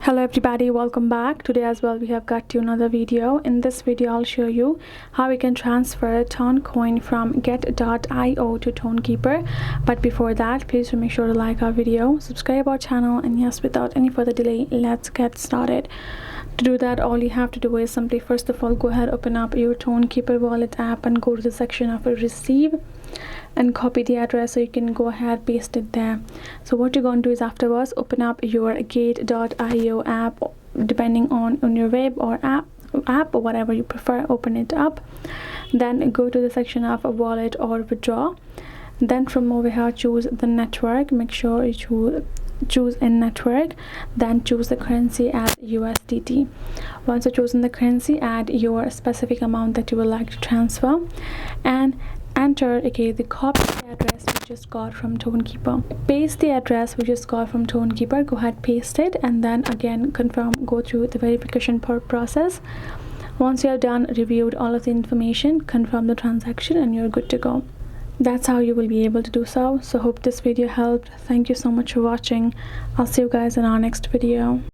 Hello everybody, welcome back. Today as well we have got to another video. In this video I'll show you how we can transfer Toncoin from get.io to Tonkeeper. But before that, please make sure to like our video, subscribe our channel, and yes, without any further delay, let's get started. To do that, all you have to do is simply first of all go ahead, open up your Tonkeeper wallet app and go to the section of receive and copy the address so you can go ahead paste it there. So what you're going to do is afterwards open up your get.io app, depending on your web or app or whatever you prefer. Open it up, then go to the section of wallet or withdraw. Then from over here choose the network, make sure you choose a network, then choose the currency as USDT. Once you've chosen the currency, add your specific amount that you would like to transfer and enter the copy address we just got from Tonkeeper. Paste the address we just got from Tonkeeper, go ahead paste it, and then again confirm, go through the verification process. Once you have done, reviewed all of the information, confirm the transaction, and you're good to go. That's how you will be able to do so. So hope this video helped. Thank you so much for watching. I'll see you guys in our next video.